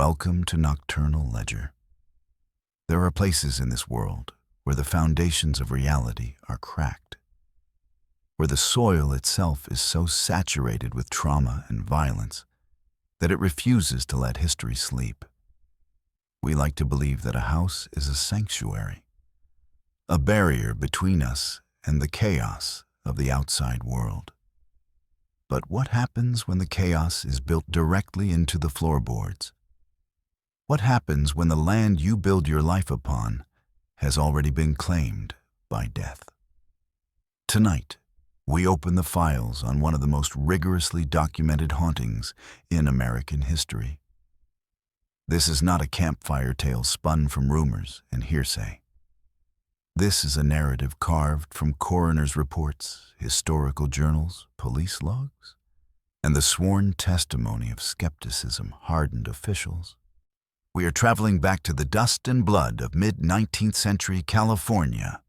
Welcome to Nocturnal Ledger. There are places in this world where the foundations of reality are cracked, where the soil itself is so saturated with trauma and violence that it refuses to let history sleep. We like to believe that a house is a sanctuary, a barrier between us and the chaos of the outside world. But what happens when the chaos is built directly into the floorboards? What happens when the land you build your life upon has already been claimed by death? Tonight, we open the files on one of the most rigorously documented hauntings in American history. This is not a campfire tale spun from rumors and hearsay. This is a narrative carved from coroner's reports, historical journals, police logs, and the sworn testimony of skepticism-hardened officials. We are traveling back to the dust and blood of mid-19th century California,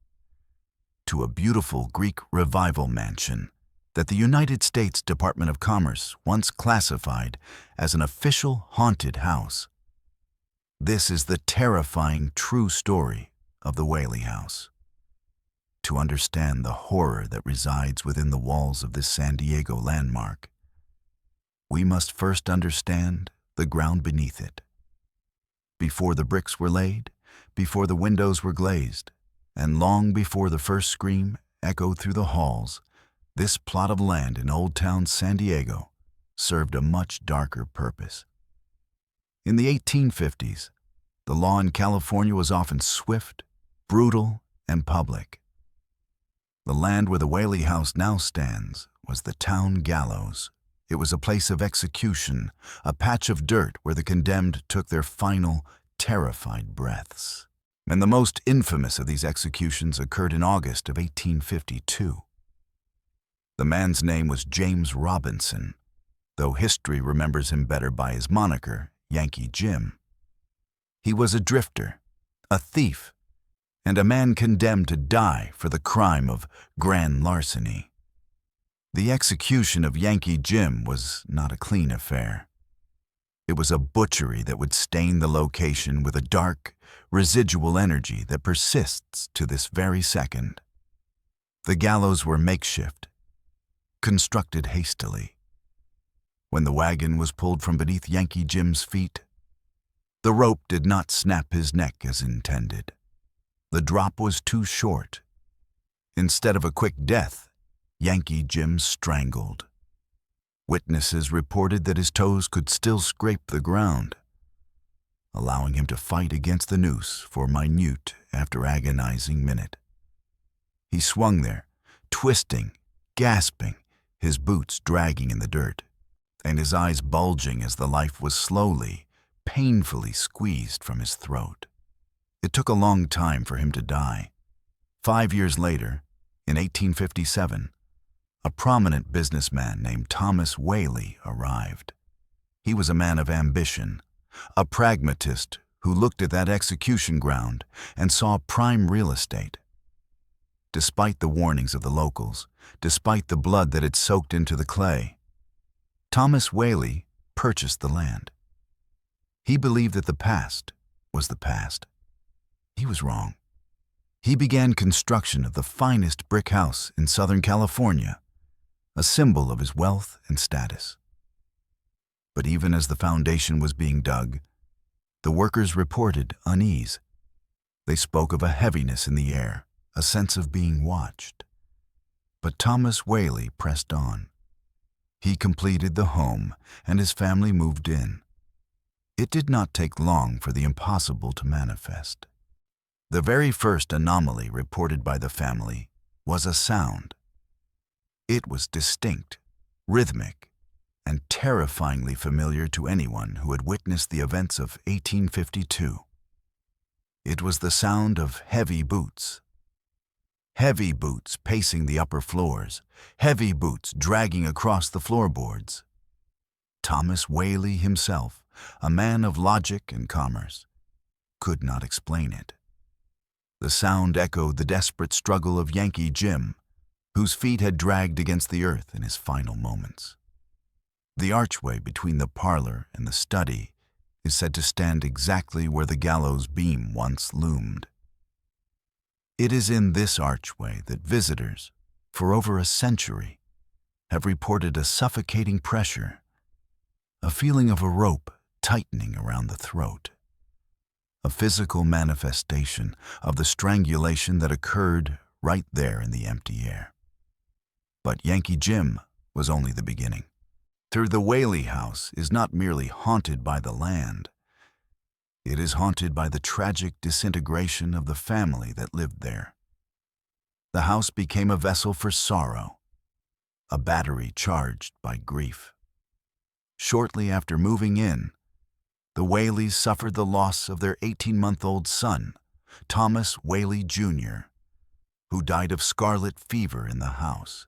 to a beautiful Greek revival mansion that the United States Department of Commerce once classified as an official haunted house. This is the terrifying true story of the Whaley House. To understand the horror that resides within the walls of this San Diego landmark, we must first understand the ground beneath it. Before the bricks were laid, before the windows were glazed, and long before the first scream echoed through the halls, this plot of land in Old Town San Diego served a much darker purpose. In the 1850s, the law in California was often swift, brutal, and public. The land where the Whaley House now stands was the town gallows. It was a place of execution, a patch of dirt where the condemned took their final, terrified breaths. And the most infamous of these executions occurred in August of 1852. The man's name was James Robinson, though history remembers him better by his moniker, Yankee Jim. He was a drifter, a thief, and a man condemned to die for the crime of grand larceny. The execution of Yankee Jim was not a clean affair. It was a butchery that would stain the location with a dark, residual energy that persists to this very second. The gallows were makeshift, constructed hastily. When the wagon was pulled from beneath Yankee Jim's feet, the rope did not snap his neck as intended. The drop was too short. Instead of a quick death, Yankee Jim strangled. Witnesses reported that his toes could still scrape the ground, allowing him to fight against the noose for minute after agonizing minute. He swung there, twisting, gasping, his boots dragging in the dirt, and his eyes bulging as the life was slowly, painfully squeezed from his throat. It took a long time for him to die. 5 years later, in 1857, a prominent businessman named Thomas Whaley arrived. He was a man of ambition, a pragmatist who looked at that execution ground and saw prime real estate. Despite the warnings of the locals, despite the blood that had soaked into the clay, Thomas Whaley purchased the land. He believed that the past was the past. He was wrong. He began construction of the finest brick house in Southern California, a symbol of his wealth and status. But even as the foundation was being dug, the workers reported unease. They spoke of a heaviness in the air, a sense of being watched. But Thomas Whaley pressed on. He completed the home, and his family moved in. It did not take long for the impossible to manifest. The very first anomaly reported by the family was a sound. It was distinct, rhythmic, and terrifyingly familiar to anyone who had witnessed the events of 1852. It was the sound of heavy boots. Heavy boots pacing the upper floors, heavy boots dragging across the floorboards. Thomas Whaley himself, a man of logic and commerce, could not explain it. The sound echoed the desperate struggle of Yankee Jim, whose feet had dragged against the earth in his final moments. The archway between the parlor and the study is said to stand exactly where the gallows beam once loomed. It is in this archway that visitors, for over a century, have reported a suffocating pressure, a feeling of a rope tightening around the throat, a physical manifestation of the strangulation that occurred right there in the empty air. But Yankee Jim was only the beginning. Through the Whaley House is not merely haunted by the land, it is haunted by the tragic disintegration of the family that lived there. The house became a vessel for sorrow, a battery charged by grief. Shortly after moving in, the Whaleys suffered the loss of their 18-month-old son, Thomas Whaley Jr., who died of scarlet fever in the house.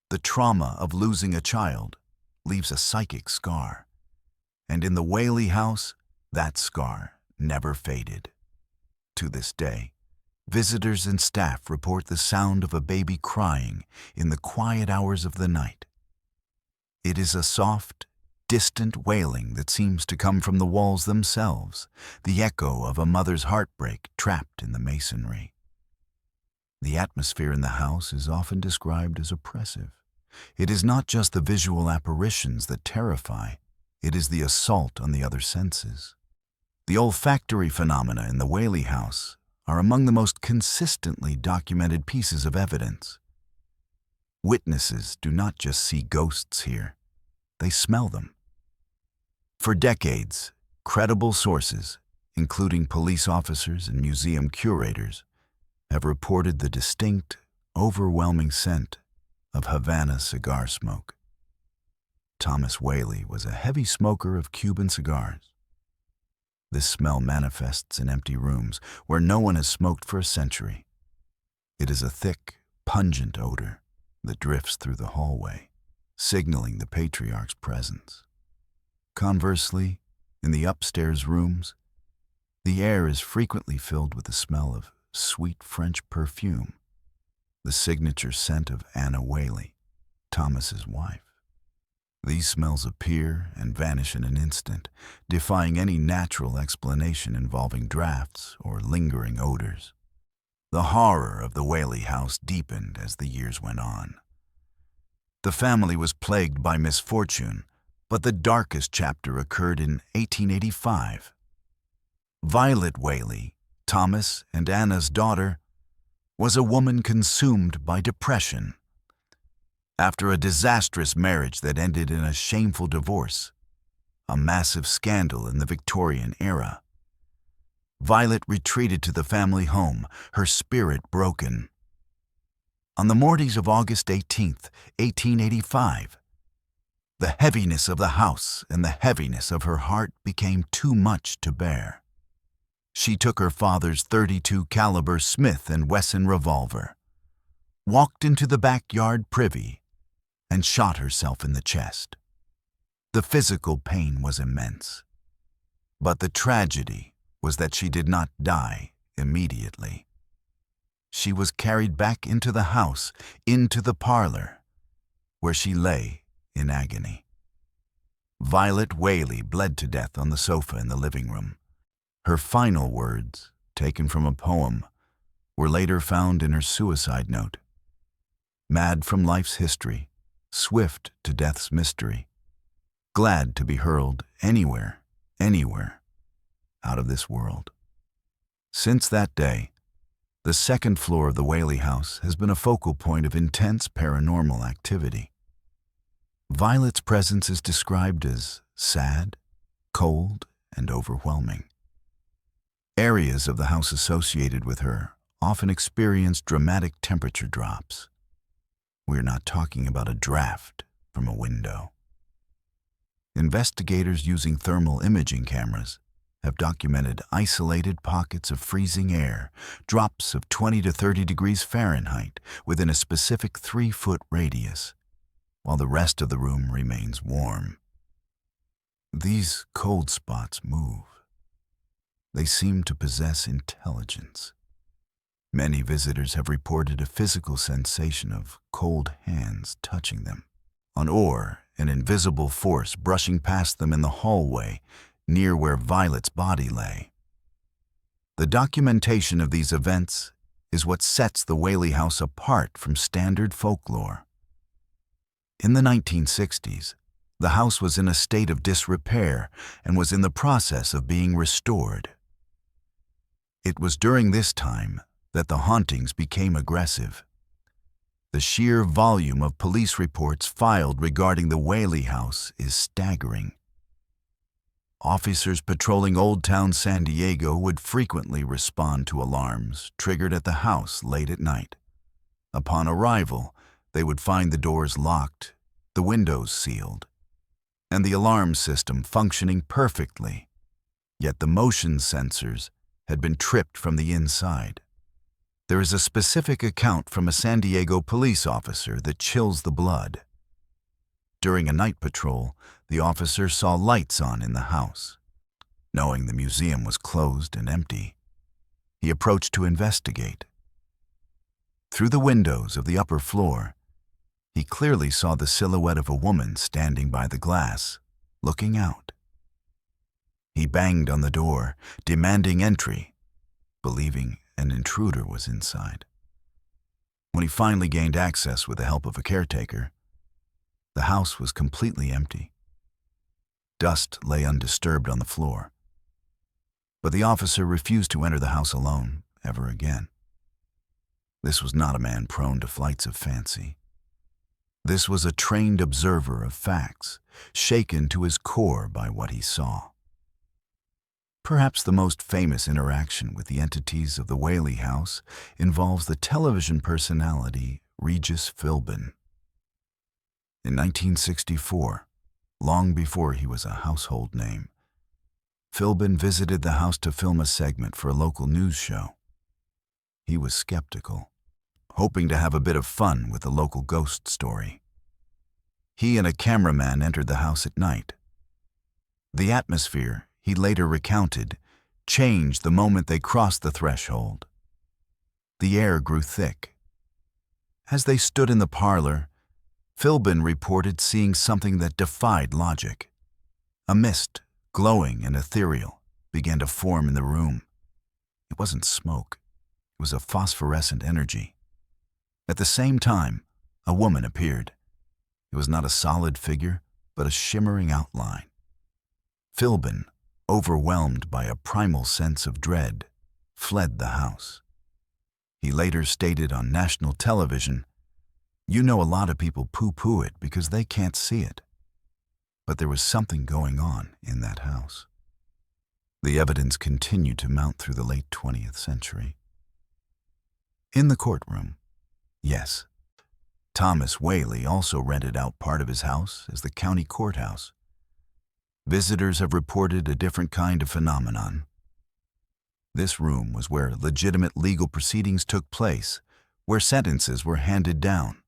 The trauma of losing a child leaves a psychic scar, and in the Whaley House, that scar never faded. To this day, visitors and staff report the sound of a baby crying in the quiet hours of the night. It is a soft, distant wailing that seems to come from the walls themselves, the echo of a mother's heartbreak trapped in the masonry. The atmosphere in the house is often described as oppressive. It is not just the visual apparitions that terrify, it is the assault on the other senses. The olfactory phenomena in the Whaley House are among the most consistently documented pieces of evidence. Witnesses do not just see ghosts here, they smell them. For decades, credible sources, including police officers and museum curators, have reported the distinct, overwhelming scent of Havana cigar smoke. Thomas Whaley was a heavy smoker of Cuban cigars. This smell manifests in empty rooms where no one has smoked for a century. It is a thick, pungent odor that drifts through the hallway, signaling the patriarch's presence. Conversely, in the upstairs rooms, the air is frequently filled with the smell of sweet French perfume, the signature scent of Anna Whaley, Thomas's wife. These smells appear and vanish in an instant, defying any natural explanation involving drafts or lingering odors. The horror of the Whaley House deepened as the years went on. The family was plagued by misfortune, but the darkest chapter occurred in 1885. Violet Whaley, Thomas and Anna's daughter, was a woman consumed by depression. After a disastrous marriage that ended in a shameful divorce, a massive scandal in the Victorian era, Violet retreated to the family home, her spirit broken. On the mornings of August 18th, 1885, the heaviness of the house and the heaviness of her heart became too much to bear. She took her father's .32 caliber Smith & Wesson revolver, walked into the backyard privy, and shot herself in the chest. The physical pain was immense, but the tragedy was that she did not die immediately. She was carried back into the house, into the parlor, where she lay in agony. Violet Whaley bled to death on the sofa in the living room. Her final words, taken from a poem, were later found in her suicide note. Mad from life's history, swift to death's mystery, glad to be hurled anywhere, out of this world. Since that day, the second floor of the Whaley House has been a focal point of intense paranormal activity. Violet's presence is described as sad, cold, and overwhelming. Areas of the house associated with her often experience dramatic temperature drops. We're not talking about a draft from a window. Investigators using thermal imaging cameras have documented isolated pockets of freezing air, drops of 20 to 30 degrees Fahrenheit within a specific 3-foot radius, while the rest of the room remains warm. These cold spots move. They seem to possess intelligence. Many visitors have reported a physical sensation of cold hands touching them, or an invisible force brushing past them in the hallway, near where Violet's body lay. The documentation of these events is what sets the Whaley House apart from standard folklore. In the 1960s, the house was in a state of disrepair and was in the process of being restored. It was during this time that the hauntings became aggressive. The sheer volume of police reports filed regarding the Whaley House is staggering. Officers patrolling Old Town San Diego would frequently respond to alarms triggered at the house late at night. Upon arrival, they would find the doors locked, the windows sealed, and the alarm system functioning perfectly. Yet the motion sensors had been tripped from the inside. There is a specific account from a San Diego police officer that chills the blood. During a night patrol, the officer saw lights on in the house. Knowing the museum was closed and empty, he approached to investigate. Through the windows of the upper floor, he clearly saw the silhouette of a woman standing by the glass, looking out. He banged on the door, demanding entry, believing an intruder was inside. When he finally gained access with the help of a caretaker, the house was completely empty. Dust lay undisturbed on the floor. But the officer refused to enter the house alone ever again. This was not a man prone to flights of fancy. This was a trained observer of facts, shaken to his core by what he saw. Perhaps the most famous interaction with the entities of the Whaley House involves the television personality Regis Philbin. In 1964, long before he was a household name, Philbin visited the house to film a segment for a local news show. He was skeptical, hoping to have a bit of fun with the local ghost story. He and a cameraman entered the house at night. The atmosphere, he later recounted, changed the moment they crossed the threshold. The air grew thick. As they stood in the parlor, Philbin reported seeing something that defied logic. A mist, glowing and ethereal, began to form in the room. It wasn't smoke. It was a phosphorescent energy. At the same time, a woman appeared. It was not a solid figure, but a shimmering outline. Philbin, overwhelmed by a primal sense of dread, fled the house. He later stated on national television, "You know, a lot of people poo-poo it because they can't see it. But there was something going on in that house." The evidence continued to mount through the late 20th century. In the courtroom, yes, Thomas Whaley also rented out part of his house as the county courthouse. Visitors have reported a different kind of phenomenon. This room was where legitimate legal proceedings took place, where sentences were handed down.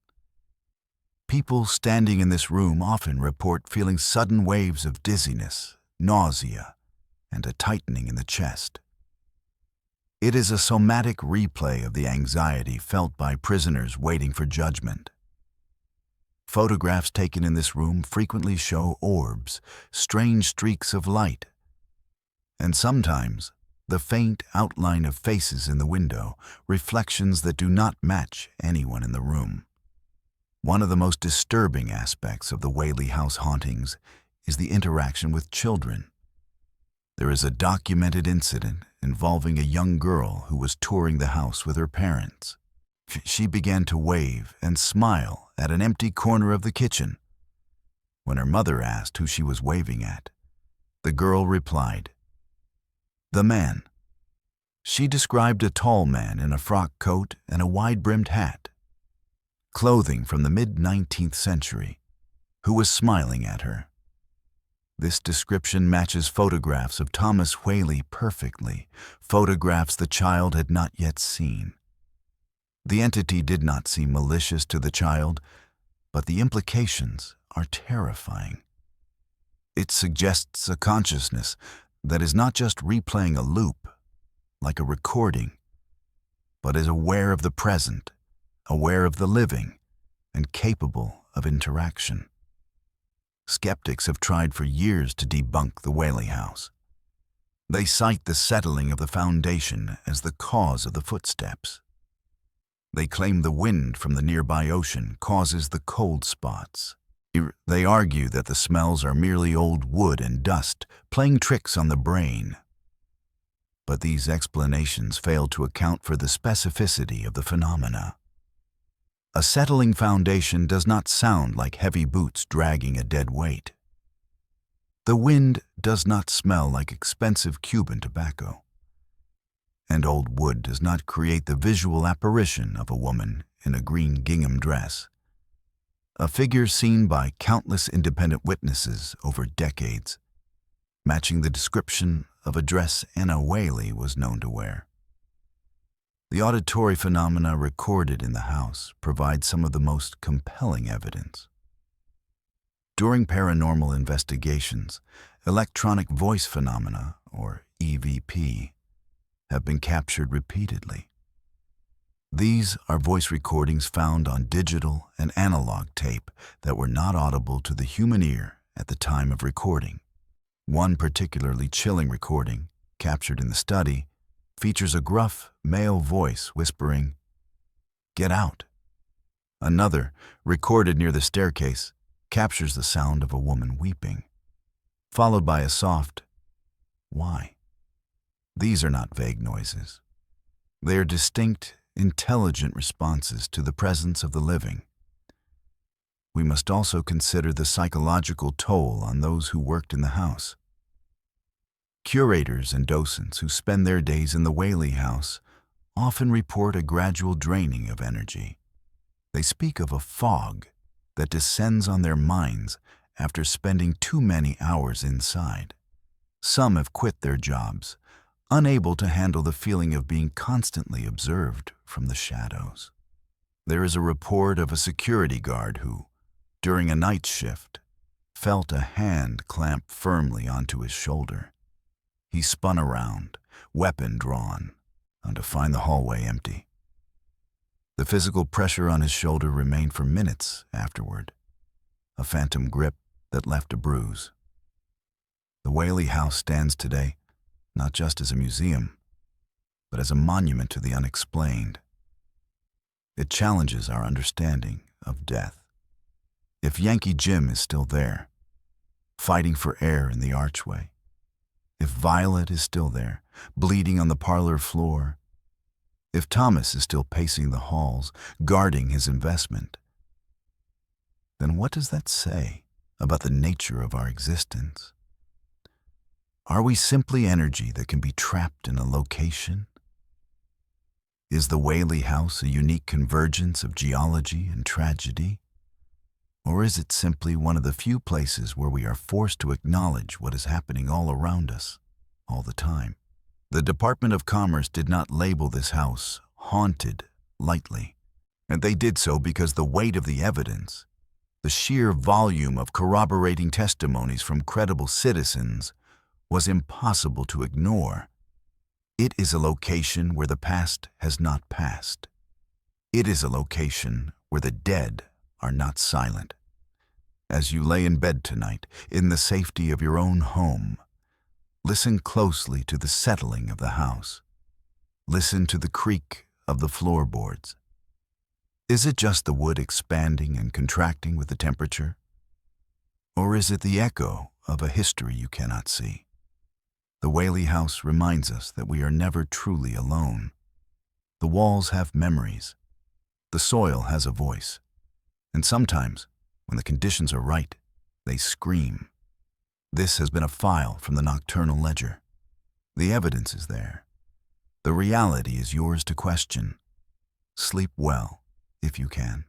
People standing in this room often report feeling sudden waves of dizziness, nausea, and a tightening in the chest. It is a somatic replay of the anxiety felt by prisoners waiting for judgment. Photographs taken in this room frequently show orbs, strange streaks of light, and sometimes the faint outline of faces in the window, reflections that do not match anyone in the room. One of the most disturbing aspects of the Whaley House hauntings is the interaction with children. There is a documented incident involving a young girl who was touring the house with her parents. She began to wave and smile at an empty corner of the kitchen. When her mother asked who she was waving at, the girl replied, "The man." She described a tall man in a frock coat and a wide-brimmed hat, clothing from the mid-19th century, who was smiling at her. This description matches photographs of Thomas Whaley perfectly, photographs the child had not yet seen. The entity did not seem malicious to the child, but the implications are terrifying. It suggests a consciousness that is not just replaying a loop, like a recording, but is aware of the present, aware of the living, and capable of interaction. Skeptics have tried for years to debunk the Whaley House. They cite the settling of the foundation as the cause of the footsteps. They claim the wind from the nearby ocean causes the cold spots. They argue that the smells are merely old wood and dust playing tricks on the brain. But these explanations fail to account for the specificity of the phenomena. A settling foundation does not sound like heavy boots dragging a dead weight. The wind does not smell like expensive Cuban tobacco. And old wood does not create the visual apparition of a woman in a green gingham dress, a figure seen by countless independent witnesses over decades, matching the description of a dress Anna Whaley was known to wear. The auditory phenomena recorded in the house provide some of the most compelling evidence. During paranormal investigations, electronic voice phenomena, or EVP, have been captured repeatedly. These are voice recordings found on digital and analog tape that were not audible to the human ear at the time of recording. One particularly chilling recording, captured in the study, features a gruff male voice whispering, "Get out." Another, recorded near the staircase, captures the sound of a woman weeping, followed by a soft, "Why?" These are not vague noises. They are distinct, intelligent responses to the presence of the living. We must also consider the psychological toll on those who worked in the house. Curators and docents who spend their days in the Whaley House often report a gradual draining of energy. They speak of a fog that descends on their minds after spending too many hours inside. Some have quit their jobs, unable to handle the feeling of being constantly observed from the shadows. There is a report of a security guard who, during a night shift, felt a hand clamp firmly onto his shoulder. He spun around, weapon drawn, to find the hallway empty. The physical pressure on his shoulder remained for minutes afterward, a phantom grip that left a bruise. The Whaley House stands today not just as a museum, but as a monument to the unexplained. It challenges our understanding of death. If Yankee Jim is still there, fighting for air in the archway, if Violet is still there, bleeding on the parlor floor, if Thomas is still pacing the halls, guarding his investment, then what does that say about the nature of our existence? Are we simply energy that can be trapped in a location? Is the Whaley House a unique convergence of geology and tragedy? Or is it simply one of the few places where we are forced to acknowledge what is happening all around us, all the time? The Department of Commerce did not label this house haunted lightly, and they did so because the weight of the evidence, the sheer volume of corroborating testimonies from credible citizens, was impossible to ignore. It is a location where the past has not passed. It is a location where the dead are not silent. As you lay in bed tonight, in the safety of your own home, listen closely to the settling of the house. Listen to the creak of the floorboards. Is it just the wood expanding and contracting with the temperature? Or is it the echo of a history you cannot see? The Whaley House reminds us that we are never truly alone. The walls have memories. The soil has a voice. And sometimes, when the conditions are right, they scream. This has been a file from the Nocturnal Ledger. The evidence is there. The reality is yours to question. Sleep well, if you can.